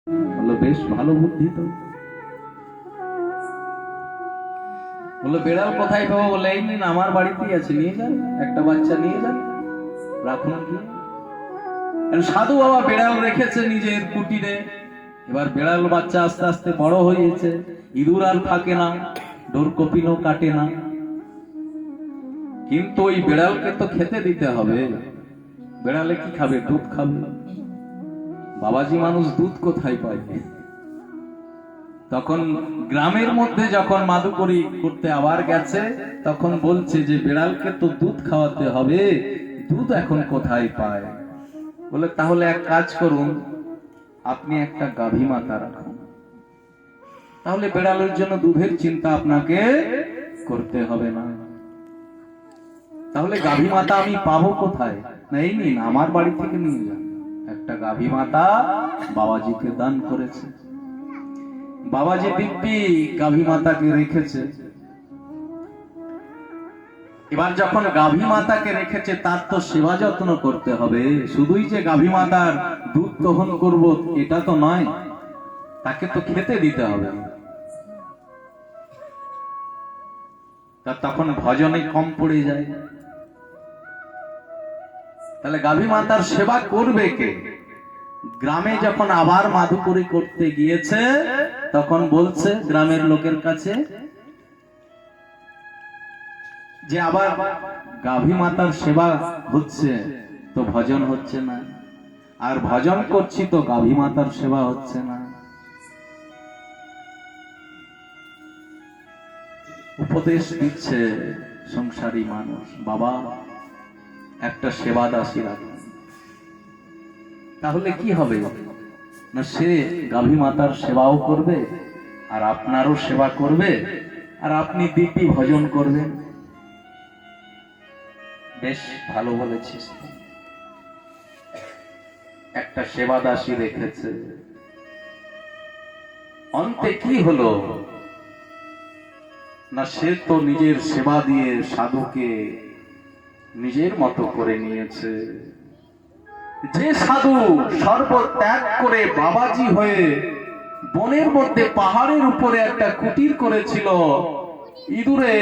বললো বেশ ভালো বুদ্ধি তো। বললো বেড়াল কোথায় পাবো? বলে এই নিন আমার বাড়িতেই আছে, নিয়ে যান, একটা বাচ্চা নিয়ে যান, রাখুন কি। সাধু বাবা বেড়াল রেখেছে নিজের কুটিরে। এবার বেড়াল বাচ্চা আস্তে আস্তে বড় হয়েছে, ইঁদুর আর থাকে না, ডোরকপিনও কাটে না। কিন্তু ওই বেড়ালকে তো খেতে দিতে হবে। বেড়ালে কি খাবে? দুধ খাবে। বাবাজি মানুষ দুধ কোথায় পায়? তখন গ্রামের মধ্যে যখন মাদুকরি করতে আবার গেছে, তখন বলছে যে বেড়ালকে তো দুধ খাওয়াতে হবে, দুধ এখন কোথায় পায়? বলে তাহলে এক কাজ করুন, আপনি একটা গাভী মাতা রাখুন, তাহলে বেড়ালের জন্য দুধের চিন্তা আপনাকে করতে হবে না। তাহলে গাভী মাতা আমি পাবো কোথায়? না এই নিন আমার বাড়ি থেকে নিয়ে যান। একটা গাভী মাতা বাবাজিকে দান করেছে। বাবাজি দিব্যি গাভী মাতাকে রেখেছে। এবার যখন গাভী মাতাকে রেখেছে তার তো সেবা যত্ন করতে হবে। শুধুই যে গাভী মাতার দুধ দহন করব এটা তো নয়, তাকে তো খেতে দিতে হবে। তার তখন ভজনে কম পড়ে যায়। তাহলে গাভী মাতার সেবা করবে কে? গ্রামে যখন আবার মাদুকরি করতে গিয়েছে, তখন বলছে গ্রামের লোকের কাছে যে আবার গাভী মাতার সেবা হচ্ছে তো ভজন হচ্ছে না, আর ভজন করছি তো গাভী মাতার সেবা হচ্ছে না। উপদেশ দিচ্ছে সংসারী মানুষ, বাবা একটা সেবা দাসী রাখুন, তাহলে কি হবে না সে গাভী মাতার সেবাও করবে আর আপনারও সেবা করবে, আর আপনি দিব্যি ভজন করবেন। বেশ ভালো বলেছিস। একটা সেবা দাসী রেখেছে। অন্তে কি হলো না সে তো নিজের সেবা দিয়ে সাধুকে নিজের মতো করে নিয়েছে। যে সাধু সর্বত্যাগ করে বাবাজি হয়ে বনের মধ্যে পাহাড়ের উপরে একটা কুটির করেছিল, ইঁদুরে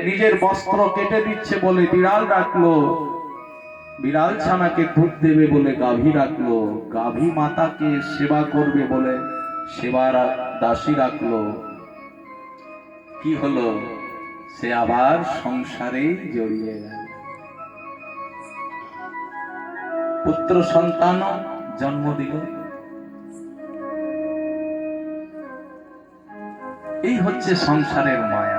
নিজের বস্ত্র কেটে দিচ্ছে বলে বিড়াল রাখলো, বিড়াল ছানাকে দুধ দেবে বলে গাভী রাখলো, গাভী মাতাকে সেবা করবে বলে সেবার দাসী রাখলো, কি হলো? সে আবার সংসারে জড়িয়ে গেল। পুত্র সন্তান জন্ম দিল। এই হচ্ছে সংসারের মায়া।